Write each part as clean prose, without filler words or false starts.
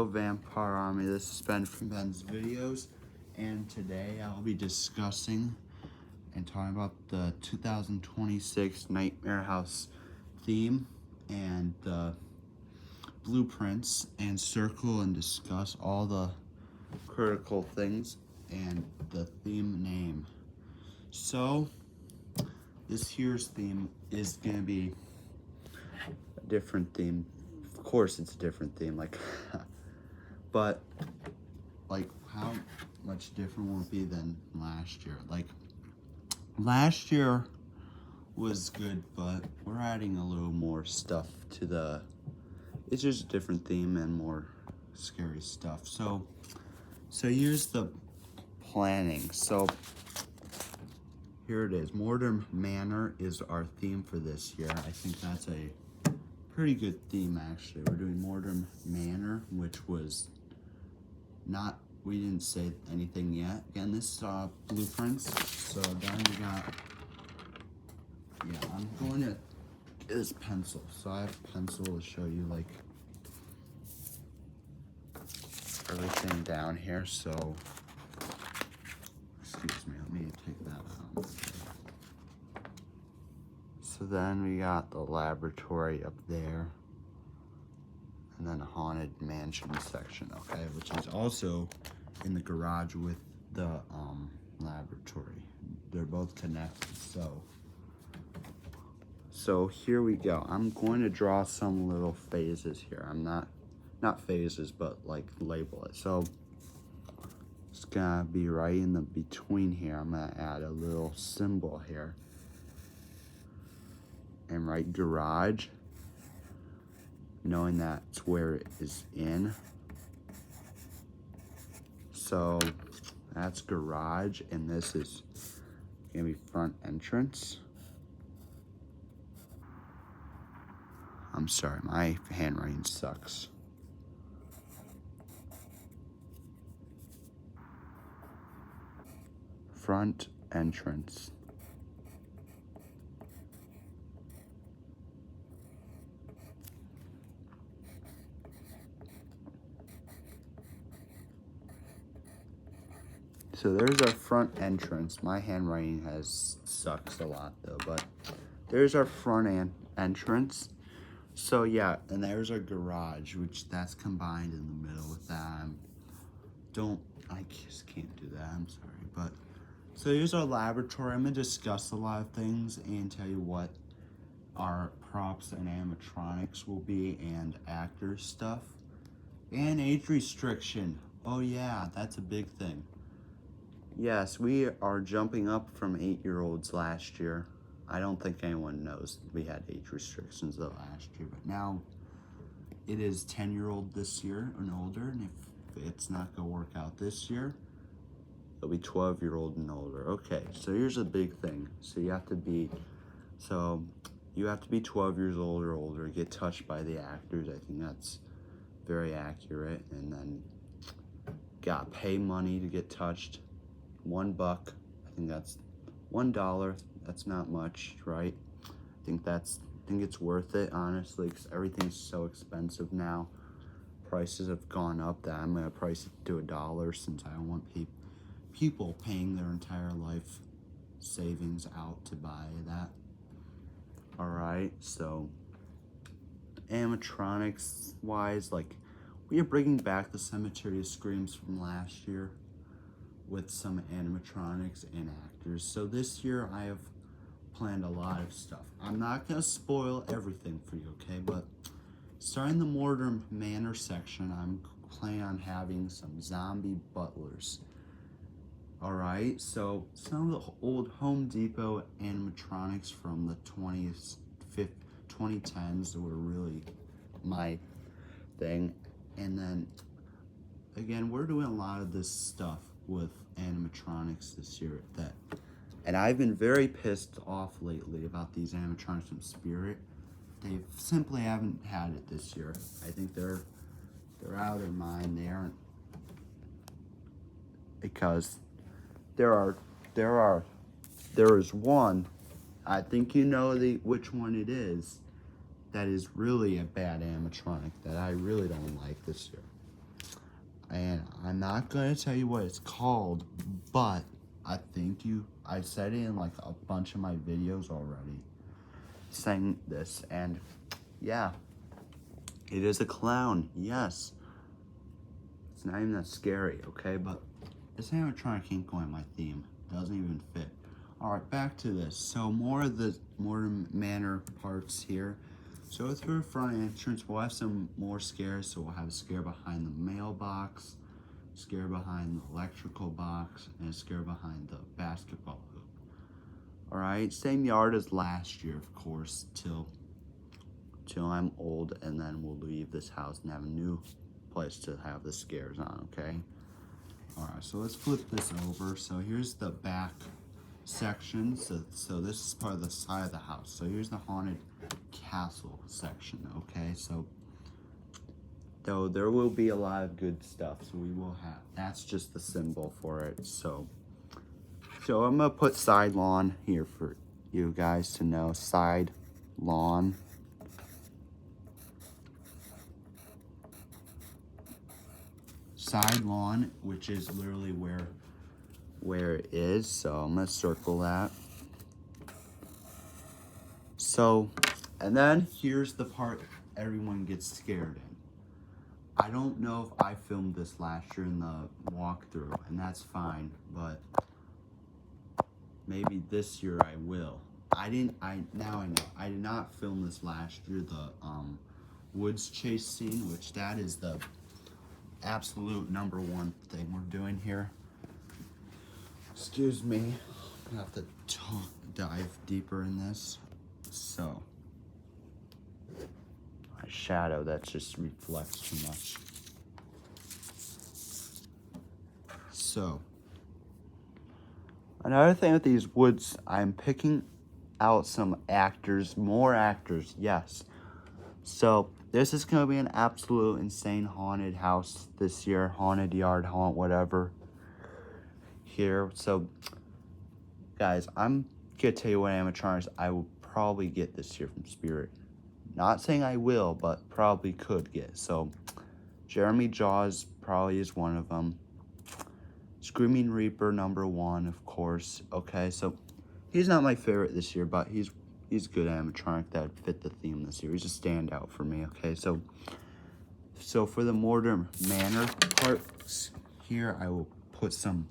Vampire Army, this is Ben from Ben's Videos, and today I'll be discussing and talking about the 2026 Nightmare House theme and the blueprints, and circle and discuss all the critical things and the theme name. So this year's theme is gonna be a different theme. Of course it's a different theme, but how much different will it be than last year? Last year was good, but we're adding a little more stuff to it's just a different theme and more scary stuff. So here's the planning. So here it is. Mortem Manor is our theme for this year. I think that's a pretty good theme, actually. We're doing Mortem Manor, which was not, we didn't say anything yet. Again, this is blueprints. So then we got, I'm going to get this pencil. So I have a pencil to show you everything down here. So, excuse me, let me take that out. So then we got the laboratory up there, and then a haunted mansion section, okay, which is also in the garage with the laboratory. They're both connected. So here we go. I'm going to draw some little phases here. I'm not phases, but label it. So it's gonna be right in the between here. I'm gonna add a little symbol here and write garage, knowing that's where it is in. So that's garage, and this is gonna be front entrance. I'm sorry, my handwriting sucks. Front entrance. So there's our front entrance. My handwriting sucks a lot though, but there's our front entrance. So yeah, and there's our garage, which that's combined in the middle with that. I just can't do that, I'm sorry. But so here's our laboratory. I'm gonna discuss a lot of things and tell you what our props and animatronics will be, and actors stuff. And age restriction. Oh yeah, that's a big thing. Yes, we are jumping up from 8-year-olds last year. I don't think anyone knows we had age restrictions though last year, but now it is 10-year-old this year and older, and if it's not gonna work out this year, it'll be 12-year-old and older. Okay, so here's a big thing. So you have to be 12 years old or older, get touched by the actors. I think that's very accurate. And then gotta pay money to get touched. $1. I think that's $1. That's not much, right? I think it's worth it, honestly, because everything's so expensive now. Prices have gone up. That I'm gonna price it to $1, since I don't want people paying their entire life savings out to buy that. All right, so animatronics wise, we are bringing back the Cemetery of Screams from last year with some animatronics and actors. So this year I have planned a lot of stuff. I'm not gonna spoil everything for you, okay? But starting the Mortem Manor section, I'm planning on having some zombie butlers. All right, so some of the old Home Depot animatronics from the 2010s were really my thing. And then again, we're doing a lot of this stuff with animatronics this year and I've been very pissed off lately about these animatronics from Spirit. They simply haven't had it this year. I think they're out of their mind. They aren't, because there is one, I think you know which one it is, that is really a bad animatronic that I really don't like this year. And I'm not gonna tell you what it's called, but I said it in like a bunch of my videos already, saying this, and yeah, it is a clown, yes. It's not even that scary, okay, but this animatronic ain't going my theme. Doesn't even fit. Alright, back to this. So more of the Mortem Manor parts here. So through the front entrance, we'll have some more scares. So we'll have a scare behind the mailbox, scare behind the electrical box, and a scare behind the basketball hoop. Alright, same yard as last year, of course, till I'm old, and then we'll leave this house and have a new place to have the scares on, okay? Alright, so let's flip this over. So here's the back section. So this is part of the side of the house. So here's the haunted castle section, okay? So though there will be a lot of good stuff, so we will have, that's just the symbol for it. So I'm gonna put side lawn here for you guys to know. Side lawn. Side lawn, which is literally where it is. So I'm gonna circle that. So, and then here's the part everyone gets scared in. I don't know if I filmed this last year in the walkthrough, and that's fine, but maybe this year I will. Now I know. I did not film this last year, the woods chase scene, which that is the absolute #1 thing we're doing here. Excuse me, I'm gonna have to dive deeper in this. So, my shadow, that just reflects too much. So, another thing with these woods, I'm picking out some actors, more actors, yes. So, this is gonna be an absolute insane haunted house this year, haunted yard, haunt, whatever. Here, so, guys, I'm gonna tell you what animatronics I will probably get this year from Spirit. Not saying I will, but probably could get. So, Jeremy Jaws probably is one of them. Screaming Reaper, #1, of course. Okay, so he's not my favorite this year, but he's good animatronic that would fit the theme this year. He's a standout for me. Okay, so for the Mortem Manor parts here, I will put some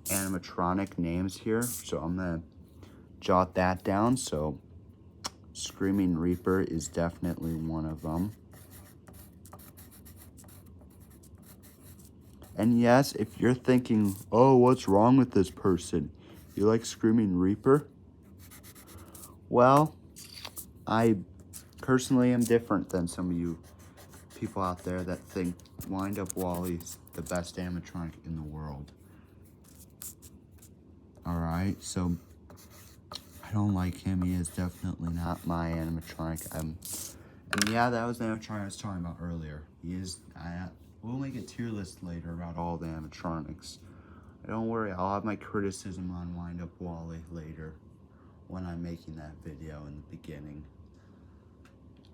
animatronic names here. So I'm gonna jot that down. So Screaming Reaper is definitely one of them. And yes, if you're thinking, oh, what's wrong with this person? You like Screaming Reaper? Well, I personally am different than some of you people out there that think Wind Up Wally's the best animatronic in the world. Alright, so I don't like him. He is definitely not my animatronic. And yeah, that was the animatronic I was talking about earlier. We'll make a tier list later about all the animatronics. Don't worry, I'll have my criticism on Wind Up Wally later when I'm making that video in the beginning.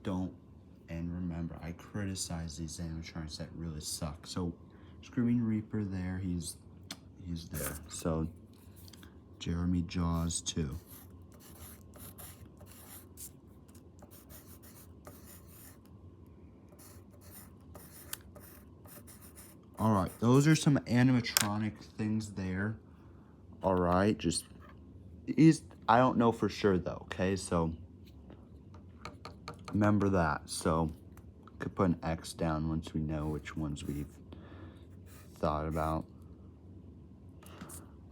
And remember, I criticize these animatronics that really suck. So, Screaming Reaper there, he's there. So, Jeremy Jaws too. Alright, those are some animatronic things there. Alright, I don't know for sure though, okay? So, remember that. So, could put an X down once we know which ones we've thought about.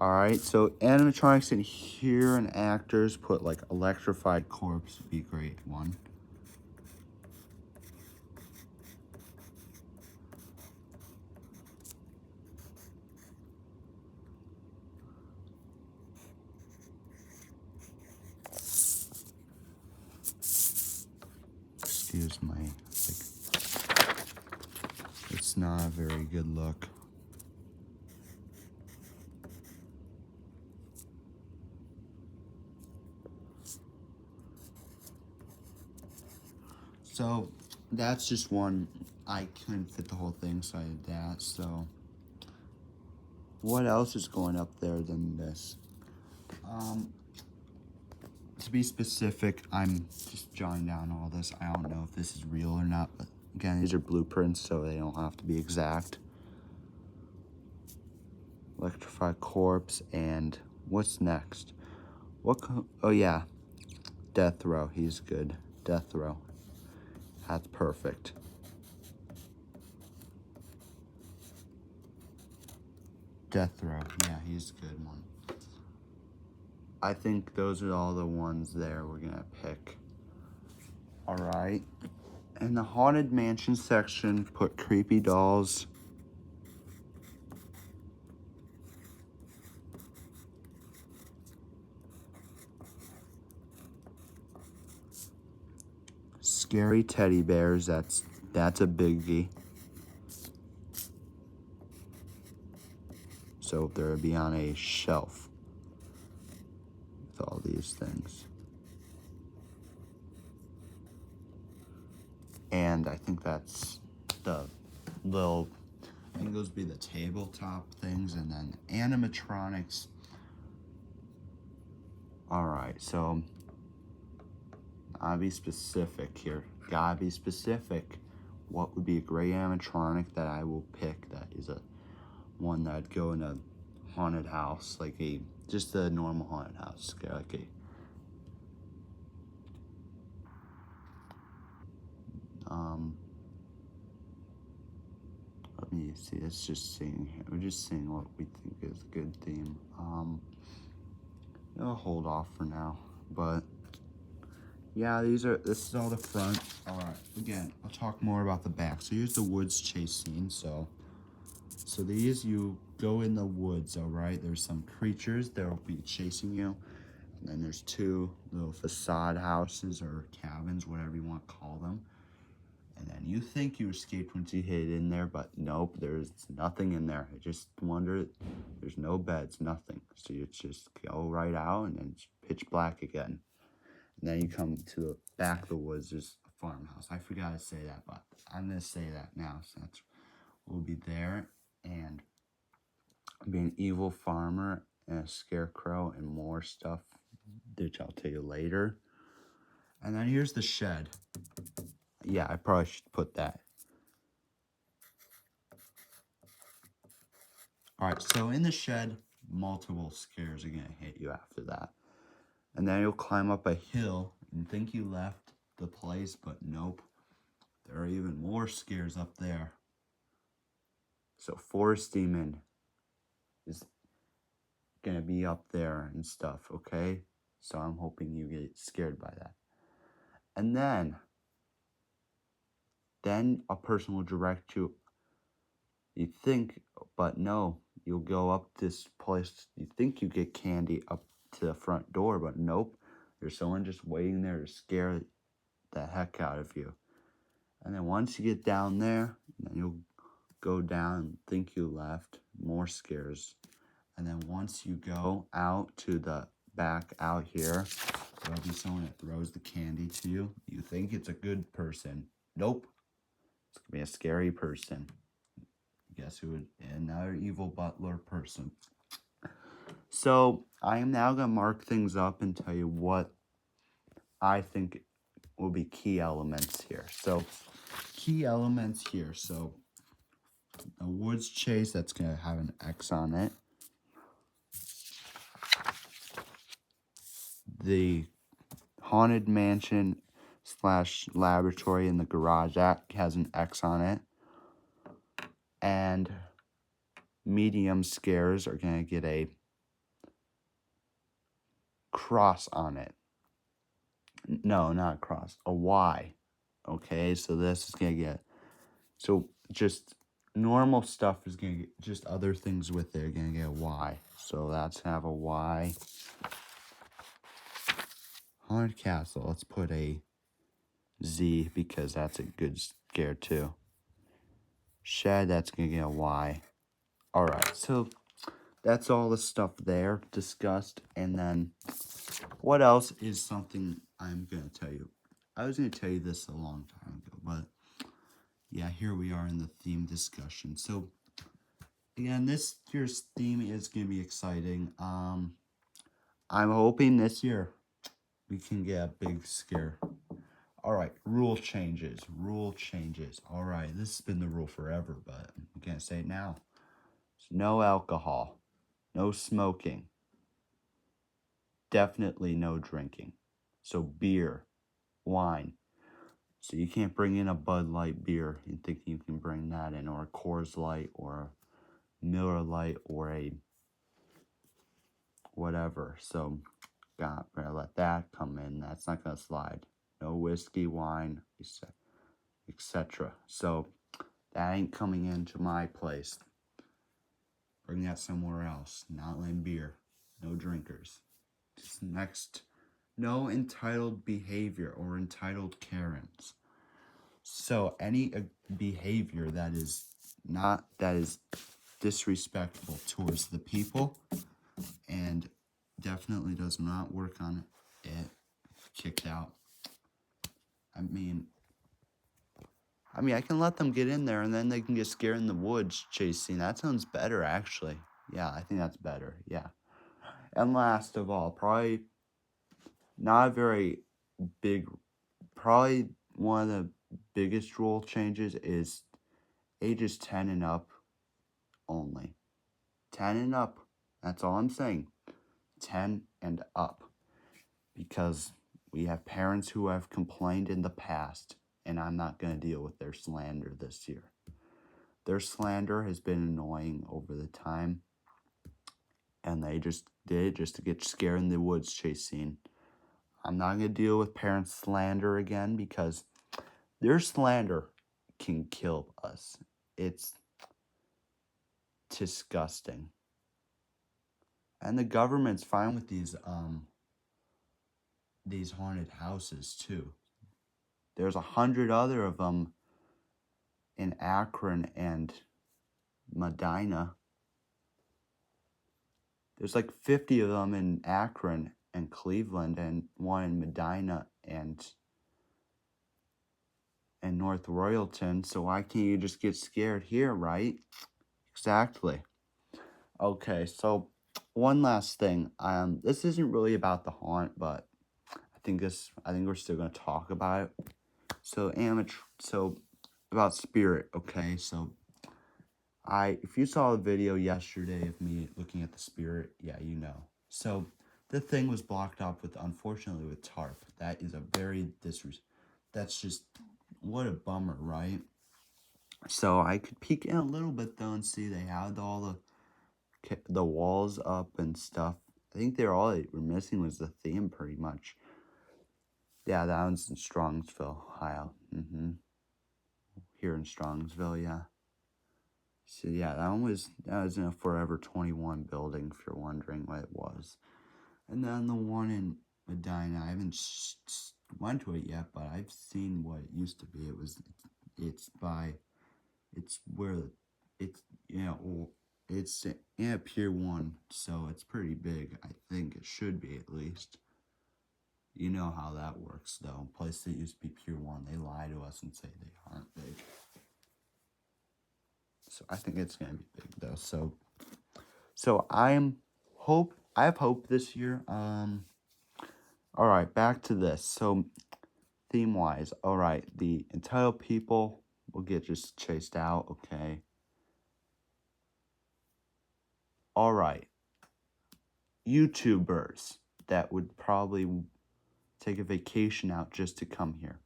Alright, so animatronics in here and actors, put like electrified corpse would be a great one. Excuse my, it's not a very good look. So, that's just one I couldn't fit the whole thing, so I did that. So what else is going up there than this? To be specific, I'm just jotting down all this. I don't know if this is real or not, but again, these are blueprints, so they don't have to be exact. Electrified corpse, and what's next? Oh yeah, death row. He's good. Death row. That's perfect. Death row. Yeah, he's a good one. I think those are all the ones there we're gonna pick. All right. In the haunted mansion section, put creepy dolls. Scary teddy bears. That's a biggie. So they'll be on a shelf with all these things. And I think that's the little, I think those would be the tabletop things, and then animatronics. All right, so I'll be specific here. Gotta be specific. What would be a great animatronic that I will pick that is a one that'd go in a haunted house, like just a normal haunted house, like let me see, it's just seeing here. We're just seeing what we think is a good theme. I'll hold off for now, but yeah, this is all the front. All right, again, I'll talk more about the back. So here's the woods chase scene. So these, you go in the woods, all right? There's some creatures that will be chasing you. And then there's two little facade houses or cabins, whatever you want to call them. And then you think you escaped once you hid in there, but nope, there's nothing in there. I just wondered, there's no beds, nothing. So you just go right out, and then it's pitch black again. And then you come to the back of the woods, there's a farmhouse. I forgot to say that, but I'm going to say that now. So that's will be there. And be an evil farmer and a scarecrow and more stuff, which I'll tell you later. And then here's the shed. Yeah, I probably should put that. All right, so in the shed, multiple scares are gonna hit you after that. And then you'll climb up a hill and think you left the place, but nope. There are even more scares up there. So Forest Demon is gonna be up there and stuff, okay? So I'm hoping you get scared by that. And then a person will direct you. You think, but no, you'll go up this place. You think you get candy up to the front door, but nope. There's someone just waiting there to scare the heck out of you. And then once you get down there, then you'll go down and think you left. More scares. And then once you go out to the back out here, there'll be someone that throws the candy to you. You think it's a good person. Nope. It's going to be a scary person. Guess who would? Another evil butler person. So I am now going to mark things up and tell you what I think will be key elements here. So key elements here. So a woods chase, that's going to have an X on it. The haunted mansion / laboratory in the garage, that has an X on it. And medium scares are going to get a cross on it. No, not a cross, a Y. Okay, so this is going to get, so just normal stuff is going to get, just other things with it are going to get a Y. So that's going to have a Y. Haunted castle, let's put a Z because that's a good scare too. Shed, that's going to get a Y. Alright, so that's all the stuff there discussed. And then what else is something I'm going to tell you? I was going to tell you this a long time ago, but yeah, here we are in the theme discussion. So again, this year's theme is gonna be exciting. I'm hoping this year we can get a big scare. All right, rule changes. Rule changes. All right, this has been the rule forever, but I'm gonna say it now. So no alcohol, no smoking, definitely no drinking. So beer, wine. So you can't bring in a Bud Light beer and think you can bring that in, or a Coors Light, or a Miller Light, or a whatever. So gotta let that come in. That's not gonna slide. No whiskey, wine, etc. So that ain't coming into my place. Bring that somewhere else. Not letting beer. No drinkers. Next, no entitled behavior or entitled Karens. So any behavior that is disrespectful towards the people and definitely does not work on it, kicked out. I can let them get in there and then they can get scared in the woods chasing. That sounds better, actually. Yeah, I think that's better. Yeah. And last of all, probably not a very big, probably one of the biggest rule changes is ages 10 and up only. 10 and up. That's all I'm saying. 10 and up. Because we have parents who have complained in the past, and I'm not going to deal with their slander this year. Their slander has been annoying over the time, and they just did it just to get scared in the woods chasing. I'm not going to deal with parents' slander again because their slander can kill us. It's disgusting. And the government's fine with these haunted houses too. There's 100 other of them in Akron and Medina. There's like 50 of them in Akron and Cleveland, and one in Medina and North Royalton. So why can't you just get scared here, right? Exactly. Okay, so one last thing. This isn't really about the haunt, but I think we're still gonna talk about it. So about spirit, okay? So if you saw the video yesterday of me looking at the spirit, yeah, you know. So the thing was blocked off unfortunately with tarp. That is a very that's just, what a bummer, right? So I could peek in a little bit though and see they had all the walls up and stuff. I think all they were missing was the theme pretty much. Yeah, that one's in Strongsville, Ohio. Here in Strongsville, yeah. So yeah, that was in a Forever 21 building, if you're wondering what it was. And then the one in Medina, I haven't went to it yet, but I've seen what it used to be. It's in Pier 1, so it's pretty big. I think it should be, at least. You know how that works, though. Places that used to be Pier 1, they lie to us and say they aren't big. So I think it's gonna be big, though. So I have hope this year. All right, back to this. So theme wise, all right, the entitled people will get just chased out. Okay. All right, YouTubers that would probably take a vacation out just to come here.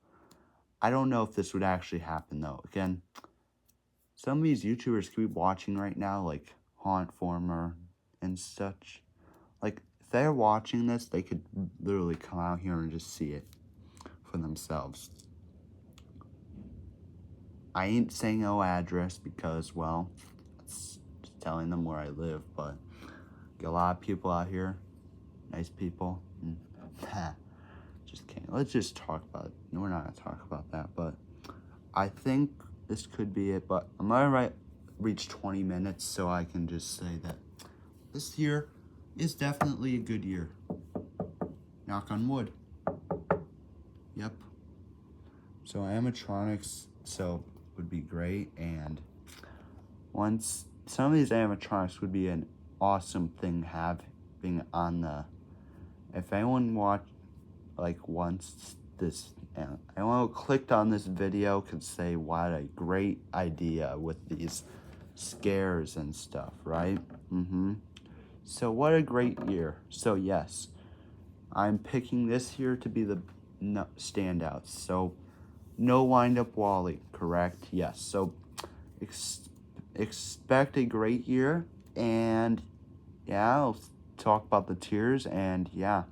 I don't know if this would actually happen, though. Again, some of these YouTubers could be watching right now, like Haunt Former and such. Like, if they're watching this, they could literally come out here and just see it for themselves. I ain't saying no address because, well, it's just telling them where I live, but get a lot of people out here, nice people. Just kidding. Let's just talk about it. No, we're not going to talk about that, but I think this could be it. But I'm going to reach 20 minutes so I can just say that this year is definitely a good year. Knock on wood. Yep. So animatronics, would be great. And once some of these animatronics would be an awesome thing having on the, if anyone wants this, anyone who clicked on this video could say what a great idea with these scares and stuff, right? So what a great year. So yes, I'm picking this year to be the standouts. So no wind-up Wally, correct? Yes. So expect a great year, and yeah, I'll talk about the tiers, and yeah.